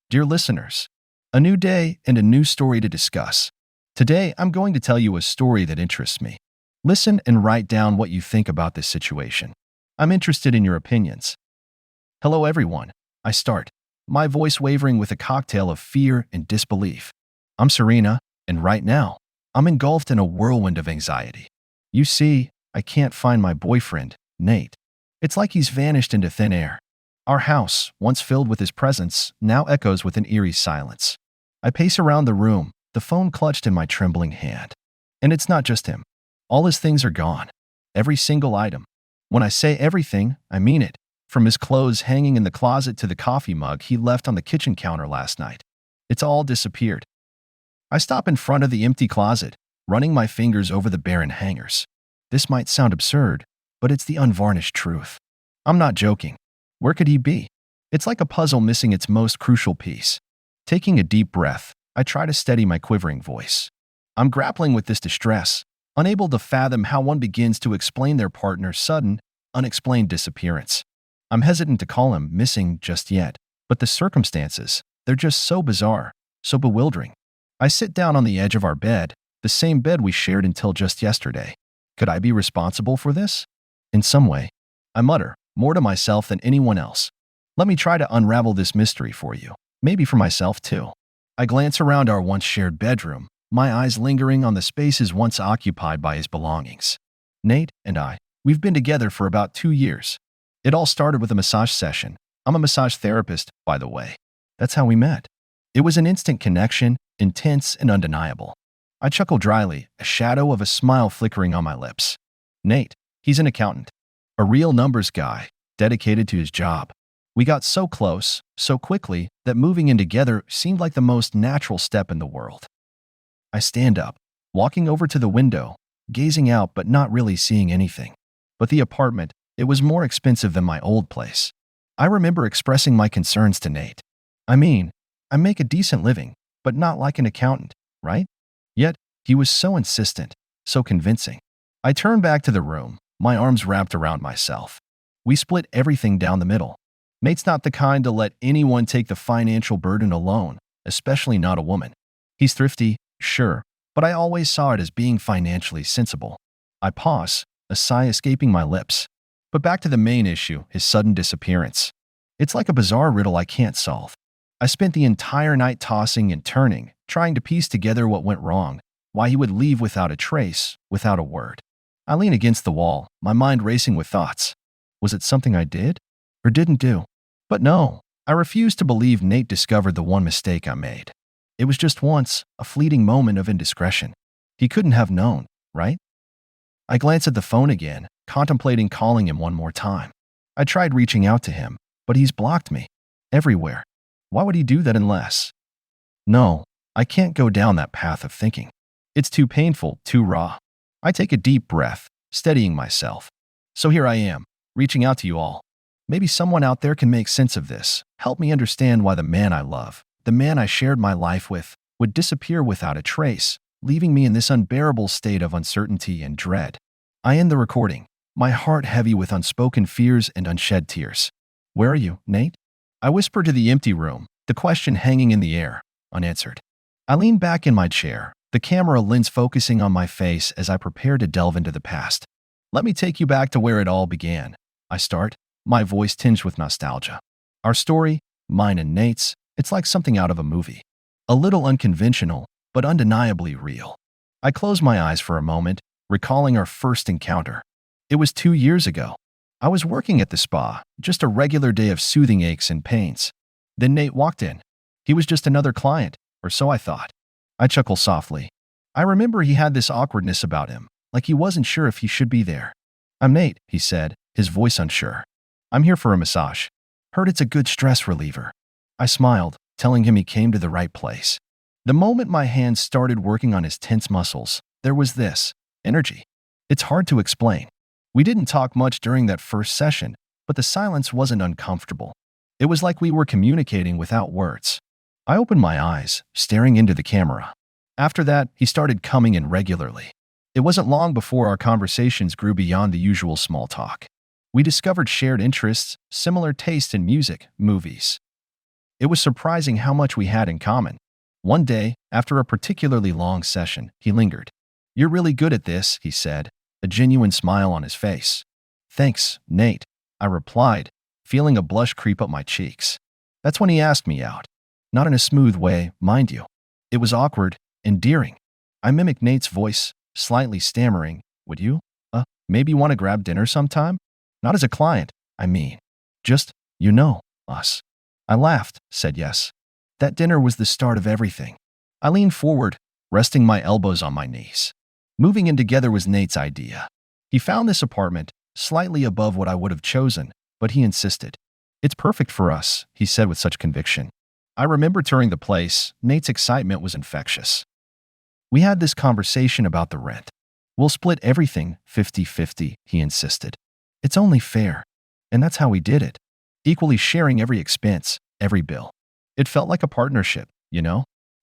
Dear listeners, a new day and a new story to discuss. Today, I'm going to tell you a story that interests me. Listen and write down what you think about this situation. I'm interested in your opinions. Hello, everyone. I start, my voice wavering with a cocktail of fear and disbelief. I'm Serena, and right now, I'm engulfed in a whirlwind of anxiety. You see, I can't find my boyfriend, Nate. It's like he's vanished into thin air. Our house, once filled with his presence, now echoes with an eerie silence. I pace around the room, the phone clutched in my trembling hand. And it's not just him. All his things are gone. Every single item. When I say everything, I mean it. From his clothes hanging in the closet to the coffee mug he left on the kitchen counter last night. It's all disappeared. I stop in front of the empty closet, running my fingers over the barren hangers. This might sound absurd, but it's the unvarnished truth. I'm not joking. Where could he be? It's like a puzzle missing its most crucial piece. Taking a deep breath, I try to steady my quivering voice. I'm grappling with this distress, unable to fathom how one begins to explain their partner's sudden, unexplained disappearance. I'm hesitant to call him missing just yet, but the circumstances, they're just so bizarre, so bewildering. I sit down on the edge of our bed, the same bed we shared until just yesterday. Could I be responsible for this? In some way. I mutter, more to myself than anyone else. Let me try to unravel this mystery for you. Maybe for myself too. I glance around our once shared bedroom, my eyes lingering on the spaces once occupied by his belongings. Nate and I, we've been together for about 2 years. It all started with a massage session. I'm a massage therapist, by the way. That's how we met. It was an instant connection, intense and undeniable. I chuckle dryly, a shadow of a smile flickering on my lips. Nate, he's an accountant. A real numbers guy, dedicated to his job. We got so close, so quickly, that moving in together seemed like the most natural step in the world. I stand up, walking over to the window, gazing out but not really seeing anything. But the apartment, it was more expensive than my old place. I remember expressing my concerns to Nate. I mean, I make a decent living, but not like an accountant, right? Yet, he was so insistent, so convincing. I turned back to the room, my arms wrapped around myself. We split everything down the middle. Nate's not the kind to let anyone take the financial burden alone, especially not a woman. He's thrifty, sure, but I always saw it as being financially sensible. I pause, a sigh escaping my lips. But back to the main issue, his sudden disappearance. It's like a bizarre riddle I can't solve. I spent the entire night tossing and turning, trying to piece together what went wrong, why he would leave without a trace, without a word. I lean against the wall, my mind racing with thoughts. Was it something I did or didn't do? But no, I refuse to believe Nate discovered the one mistake I made. It was just once, a fleeting moment of indiscretion. He couldn't have known, right? I glance at the phone again, contemplating calling him one more time. I tried reaching out to him, but he's blocked me. Everywhere. Why would he do that unless? No, I can't go down that path of thinking. It's too painful, too raw. I take a deep breath, steadying myself. So here I am, reaching out to you all. Maybe someone out there can make sense of this, help me understand why the man I love, the man I shared my life with, would disappear without a trace, leaving me in this unbearable state of uncertainty and dread. I end the recording, my heart heavy with unspoken fears and unshed tears. Where are you, Nate? I whisper to the empty room, the question hanging in the air, unanswered. I lean back in my chair, the camera lens focusing on my face as I prepare to delve into the past. Let me take you back to where it all began. I start, my voice tinged with nostalgia. Our story, mine and Nate's, it's like something out of a movie. A little unconventional, but undeniably real. I close my eyes for a moment, recalling our first encounter. It was 2 years ago. I was working at the spa, just a regular day of soothing aches and pains. Then Nate walked in. He was just another client, or so I thought. I chuckle softly. I remember he had this awkwardness about him, like he wasn't sure if he should be there. I'm Nate, he said, his voice unsure. I'm here for a massage. Heard it's a good stress reliever. I smiled, telling him he came to the right place. The moment my hands started working on his tense muscles, there was this energy. It's hard to explain. We didn't talk much during that first session, but the silence wasn't uncomfortable. It was like we were communicating without words. I opened my eyes, staring into the camera. After that, he started coming in regularly. It wasn't long before our conversations grew beyond the usual small talk. We discovered shared interests, similar taste in music, movies. It was surprising how much we had in common. One day, after a particularly long session, he lingered. "You're really good at this," he said, a genuine smile on his face. "Thanks, Nate," I replied, feeling a blush creep up my cheeks. That's when he asked me out. Not in a smooth way, mind you. It was awkward, endearing. I mimicked Nate's voice, slightly stammering. "Would you, maybe want to grab dinner sometime? Not as a client, I mean. Just, us." I laughed, said yes. That dinner was the start of everything. I leaned forward, resting my elbows on my knees. Moving in together was Nate's idea. He found this apartment, slightly above what I would have chosen, but he insisted. "It's perfect for us," he said with such conviction. I remember touring the place. Nate's excitement was infectious. We had this conversation about the rent. "We'll split everything 50-50, he insisted. "It's only fair." And that's how we did it. Equally sharing every expense, every bill. It felt like a partnership,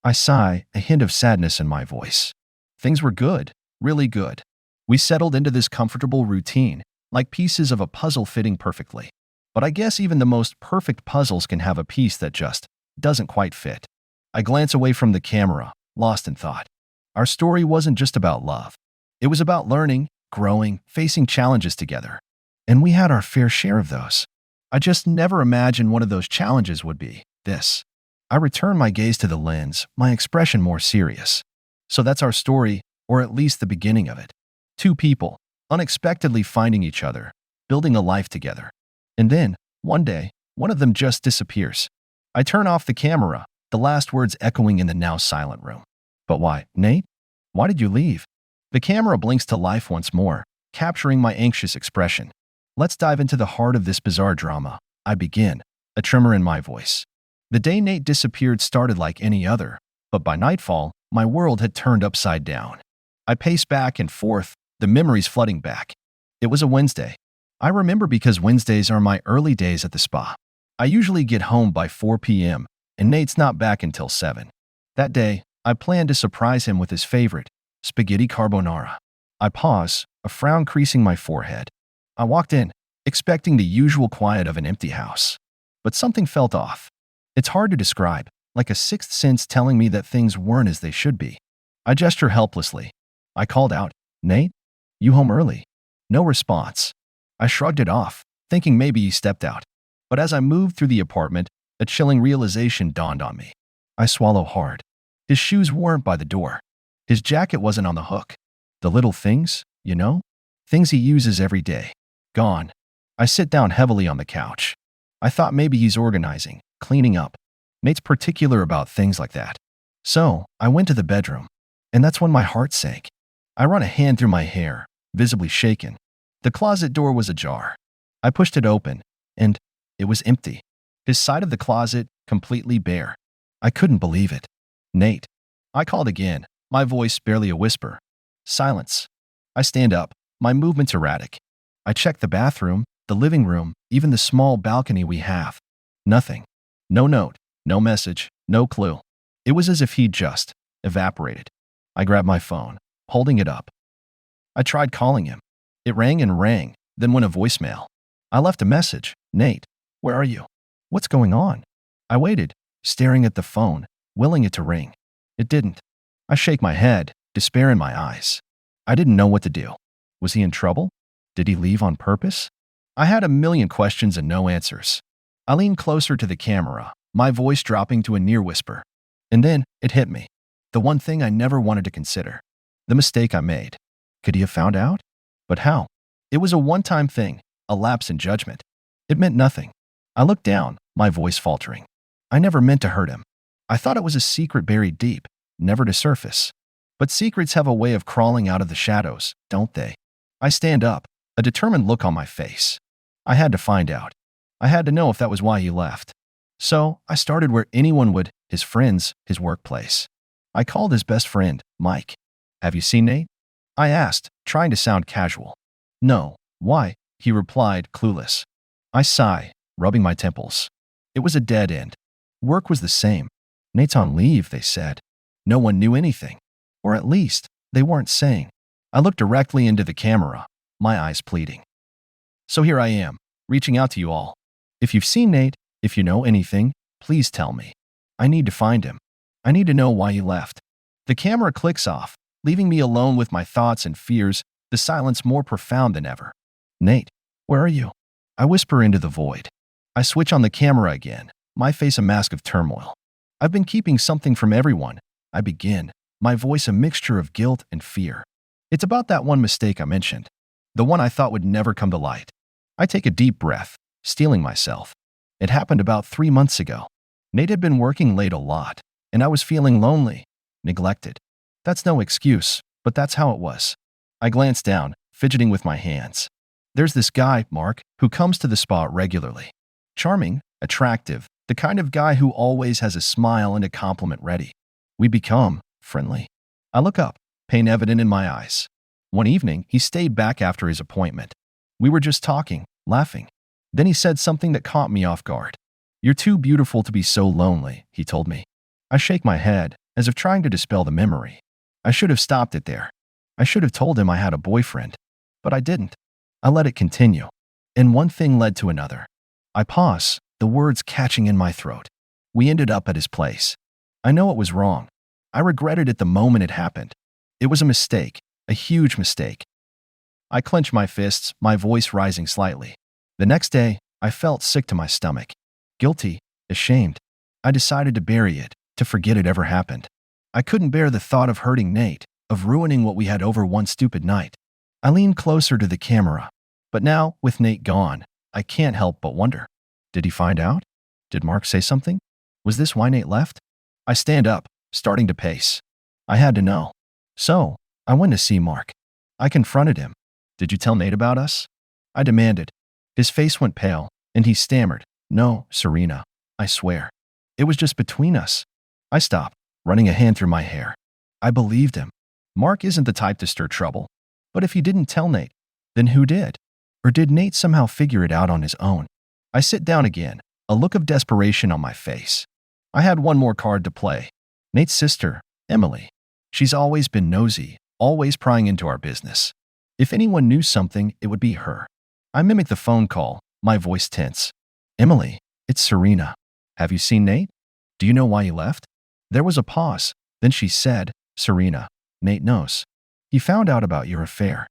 I sigh, a hint of sadness in my voice. Things were good, really good. We settled into this comfortable routine, like pieces of a puzzle fitting perfectly. But I guess even the most perfect puzzles can have a piece that just doesn't quite fit. I glance away from the camera, lost in thought. Our story wasn't just about love. It was about learning, growing, facing challenges together. And we had our fair share of those. I just never imagined one of those challenges would be this. I returned my gaze to the lens, my expression more serious. So that's our story, or at least the beginning of it. Two people, unexpectedly finding each other, building a life together. And then, one day, one of them just disappears. I turn off the camera, the last words echoing in the now silent room. "But why, Nate? Why did you leave?" The camera blinks to life once more, capturing my anxious expression. Let's dive into the heart of this bizarre drama. I begin, a tremor in my voice. The day Nate disappeared started like any other, but by nightfall, my world had turned upside down. I paced back and forth, the memories flooding back. It was a Wednesday. I remember because Wednesdays are my early days at the spa. I usually get home by 4 p.m., and Nate's not back until 7. That day, I planned to surprise him with his favorite, spaghetti carbonara. I pause, a frown creasing my forehead. I walked in, expecting the usual quiet of an empty house. But something felt off. It's hard to describe, like a sixth sense telling me that things weren't as they should be. I gesture helplessly. I called out, "Nate? You home early?" No response. I shrugged it off, thinking maybe he stepped out. But as I moved through the apartment, a chilling realization dawned on me. I swallow hard. His shoes weren't by the door. His jacket wasn't on the hook. The little things, things he uses every day. Gone. I sit down heavily on the couch. I thought maybe he's organizing, cleaning up. Nate's particular about things like that. So, I went to the bedroom. And that's when my heart sank. I run a hand through my hair, visibly shaken. The closet door was ajar. I pushed it open, and it was empty. His side of the closet, completely bare. I couldn't believe it. "Nate." I called again, my voice barely a whisper. Silence. I stand up, my movements erratic. I check the bathroom, the living room, even the small balcony we have. Nothing. No note, no message, no clue. It was as if he'd just evaporated. I grabbed my phone, holding it up. I tried calling him. It rang and rang, then went a voicemail. I left a message. "Nate, where are you? What's going on?" I waited, staring at the phone, willing it to ring. It didn't. I shake my head, despair in my eyes. I didn't know what to do. Was he in trouble? Did he leave on purpose? I had a million questions and no answers. I leaned closer to the camera, my voice dropping to a near whisper. And then it hit me. The one thing I never wanted to consider. The mistake I made. Could he have found out? But how? It was a one-time thing, a lapse in judgment. It meant nothing. I looked down, my voice faltering. I never meant to hurt him. I thought it was a secret buried deep, never to surface. But secrets have a way of crawling out of the shadows, don't they? I stand up, a determined look on my face. I had to find out. I had to know if that was why he left. So I started where anyone would, his friends, his workplace. I called his best friend, Mike. "Have you seen Nate?" I asked, trying to sound casual. "No. Why?" he replied, clueless. I sigh, rubbing my temples. It was a dead end. Work was the same. "Nate's on leave," they said. No one knew anything. Or at least, they weren't saying. I looked directly into the camera, my eyes pleading. So here I am, reaching out to you all. If you've seen Nate, if you know anything, Please tell me. I need to find him. I need to know why he left. The camera clicks off, leaving me alone with my thoughts and fears, the silence more profound than ever. Nate, where are you? I whisper into the void. I switch on the camera again, my face a mask of turmoil. I've been keeping something from everyone. I begin, my voice a mixture of guilt and fear. It's about that one mistake I mentioned, the one I thought would never come to light. I take a deep breath, steeling myself. It happened about 3 months ago. Nate had been working late a lot, and I was feeling lonely, neglected. That's no excuse, but that's how it was. I glanced down, fidgeting with my hands. There's this guy, Mark, who comes to the spot regularly. Charming, attractive, the kind of guy who always has a smile and a compliment ready. We become friendly. I look up, pain evident in my eyes. One evening, he stayed back after his appointment. We were just talking, laughing. Then he said something that caught me off guard. "You're too beautiful to be so lonely," he told me. I shake my head, as if trying to dispel the memory. I should have stopped it there. I should have told him I had a boyfriend. But I didn't. I let it continue. And one thing led to another. I pause, the words catching in my throat. We ended up at his place. I know it was wrong. I regretted it the moment it happened. It was a mistake, a huge mistake. I clenched my fists, my voice rising slightly. The next day, I felt sick to my stomach. Guilty, ashamed. I decided to bury it, to forget it ever happened. I couldn't bear the thought of hurting Nate, of ruining what we had over one stupid night. I leaned closer to the camera. But now, with Nate gone, I can't help but wonder. Did he find out? Did Mark say something? Was this why Nate left? I stand up, starting to pace. I had to know. So, I went to see Mark. I confronted him. "Did you tell Nate about us?" I demanded. His face went pale, and he stammered, "No, Serena, I swear. It was just between us." I stopped, running a hand through my hair. I believed him. Mark isn't the type to stir trouble. But if he didn't tell Nate, then who did? Or did Nate somehow figure it out on his own? I sit down again, a look of desperation on my face. I had one more card to play. Nate's sister, Emily. She's always been nosy, always prying into our business. If anyone knew something, it would be her. I mimic the phone call, my voice tense. "Emily, it's Serena. Have you seen Nate? Do you know why he left?" There was a pause. Then she said, "Serena, Nate knows. He found out about your affair."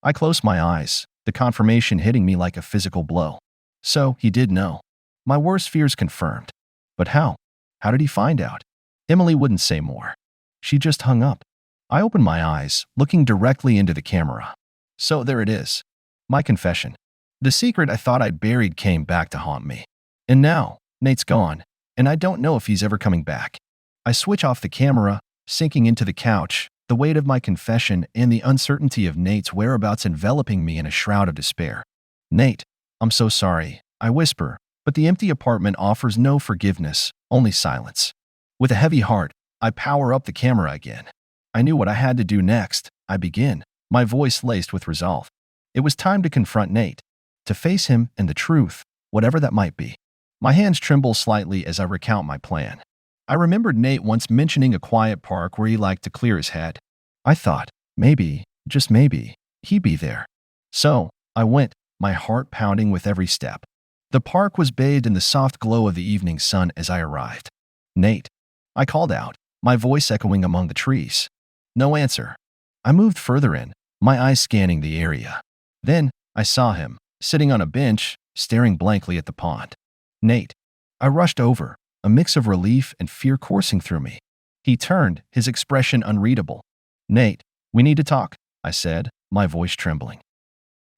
I closed my eyes, the confirmation hitting me like a physical blow. So, he did know. My worst fears confirmed. But how? How did he find out? Emily wouldn't say more. She just hung up. I opened my eyes, looking directly into the camera. So there it is. My confession. The secret I thought I'd buried came back to haunt me. And now, Nate's gone, and I don't know if he's ever coming back. I switch off the camera, sinking into the couch, the weight of my confession and the uncertainty of Nate's whereabouts enveloping me in a shroud of despair. "Nate, I'm so sorry," I whisper, but the empty apartment offers no forgiveness, only silence. With a heavy heart, I power up the camera again. I knew what I had to do next. I begin, my voice laced with resolve. It was time to confront Nate, to face him and the truth, whatever that might be. My hands tremble slightly as I recount my plan. I remembered Nate once mentioning a quiet park where he liked to clear his head. I thought, maybe, just maybe, he'd be there. So, I went, my heart pounding with every step. The park was bathed in the soft glow of the evening sun as I arrived. "Nate," I called out, my voice echoing among the trees. No answer. I moved further in, my eyes scanning the area. Then, I saw him, sitting on a bench, staring blankly at the pond. "Nate." I rushed over, a mix of relief and fear coursing through me. He turned, his expression unreadable. "Nate, we need to talk," I said, my voice trembling.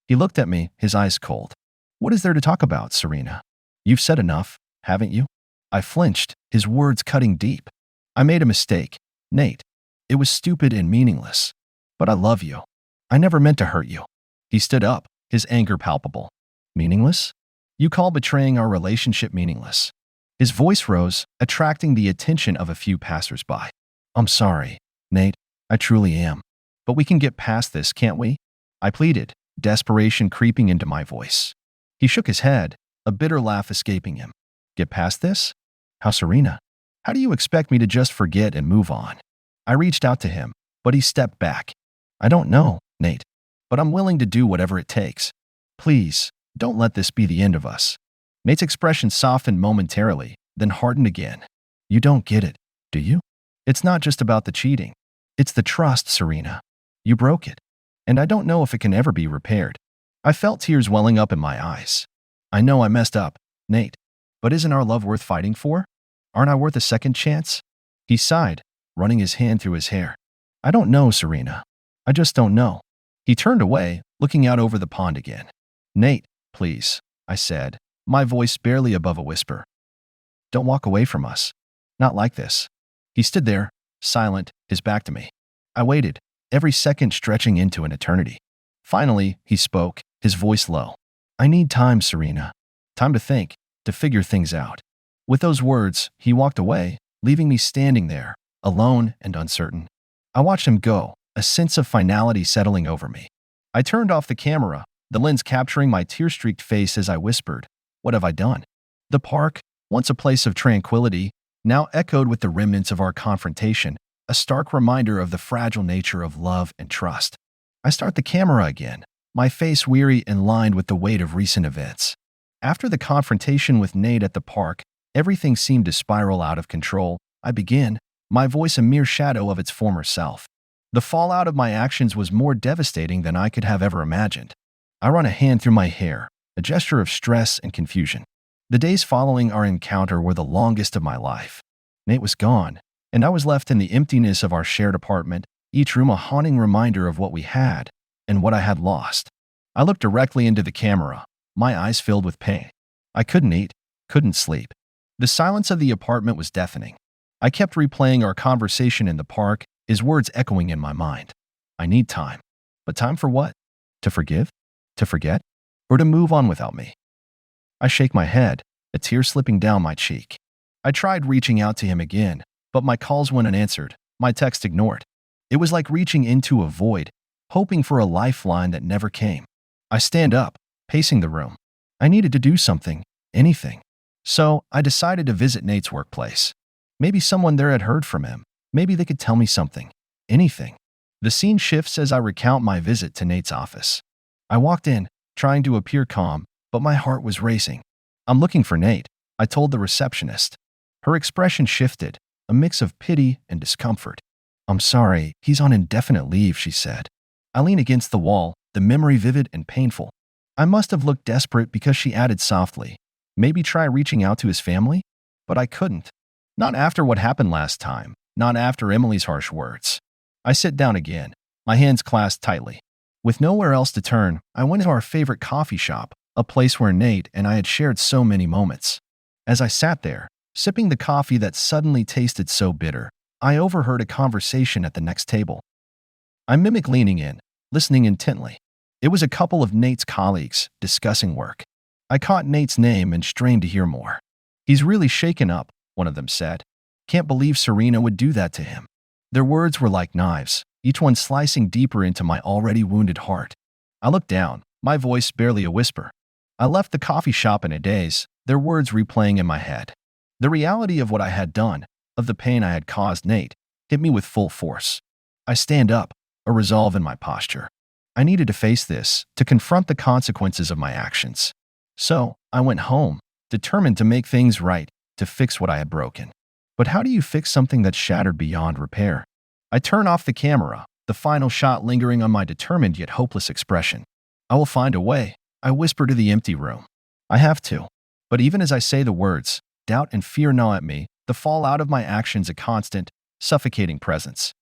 He looked at me, his eyes cold. "What is there to talk about, Serena? You've said enough, haven't you?" I flinched, his words cutting deep. "I made a mistake, Nate. It was stupid and meaningless. But I love you. I never meant to hurt you." He stood up, his anger palpable. "Meaningless? You call betraying our relationship meaningless?" His voice rose, attracting the attention of a few passers-by. "I'm sorry, Nate. I truly am. But we can get past this, can't we?" I pleaded, desperation creeping into my voice. He shook his head, a bitter laugh escaping him. "Get past this? How, Serena? How do you expect me to just forget and move on?" I reached out to him, but he stepped back. "I don't know, Nate, but I'm willing to do whatever it takes. Please, don't let this be the end of us." Nate's expression softened momentarily, then hardened again. You don't get it, do you? It's not just about the cheating. It's the trust, Serena. You broke it. And I don't know if it can ever be repaired. I felt tears welling up in my eyes. I know I messed up, Nate. But isn't our love worth fighting for? Aren't I worth a second chance? He sighed, running his hand through his hair. I don't know, Serena. I just don't know. He turned away, looking out over the pond again. Nate, please, I said, my voice barely above a whisper. Don't walk away from us. Not like this. He stood there, silent, his back to me. I waited, every second stretching into an eternity. Finally, he spoke, his voice low. I need time, Serena. Time to think, to figure things out. With those words, he walked away, leaving me standing there, alone and uncertain. I watched him go, a sense of finality settling over me. I turned off the camera, the lens capturing my tear-streaked face as I whispered, What have I done? The park, once a place of tranquility, now echoed with the remnants of our confrontation, a stark reminder of the fragile nature of love and trust. I start the camera again, my face weary and lined with the weight of recent events. After the confrontation with Nate at the park, everything seemed to spiral out of control. I began, my voice a mere shadow of its former self. The fallout of my actions was more devastating than I could have ever imagined. I run a hand through my hair, a gesture of stress and confusion. The days following our encounter were the longest of my life. Nate was gone, and I was left in the emptiness of our shared apartment, each room a haunting reminder of what we had and what I had lost. I looked directly into the camera, my eyes filled with pain. I couldn't eat, couldn't sleep. The silence of the apartment was deafening. I kept replaying our conversation in the park, his words echoing in my mind. I need time. But time for what? To forgive? To forget? Or to move on without me? I shake my head, a tear slipping down my cheek. I tried reaching out to him again, but my calls went unanswered, my text ignored. It was like reaching into a void, hoping for a lifeline that never came. I stand up, pacing the room. I needed to do something, anything. So I decided to visit Nate's workplace. Maybe someone there had heard from him. Maybe they could tell me something, anything. The scene shifts as I recount my visit to Nate's office. I walked in, trying to appear calm, but my heart was racing. I'm looking for Nate, I told the receptionist. Her expression shifted, a mix of pity and discomfort. I'm sorry, he's on indefinite leave, she said. I lean against the wall, the memory vivid and painful. I must have looked desperate because she added softly, maybe try reaching out to his family? But I couldn't. Not after what happened last time, not after Emily's harsh words. I sit down again, my hands clasped tightly. With nowhere else to turn, I went to our favorite coffee shop, a place where Nate and I had shared so many moments. As I sat there, sipping the coffee that suddenly tasted so bitter, I overheard a conversation at the next table. I mimicked leaning in, listening intently. It was a couple of Nate's colleagues discussing work. I caught Nate's name and strained to hear more. He's really shaken up, one of them said. Can't believe Serena would do that to him. Their words were like knives, each one slicing deeper into my already wounded heart. I looked down, my voice barely a whisper. I left the coffee shop in a daze, their words replaying in my head. The reality of what I had done, of the pain I had caused Nate, hit me with full force. I stand up, a resolve in my posture. I needed to face this, to confront the consequences of my actions. So, I went home, determined to make things right, to fix what I had broken. But how do you fix something that's shattered beyond repair? I turn off the camera, the final shot lingering on my determined yet hopeless expression. I will find a way, I whisper to the empty room. I have to. But even as I say the words, doubt and fear gnaw at me, the fallout of my actions a constant, suffocating presence.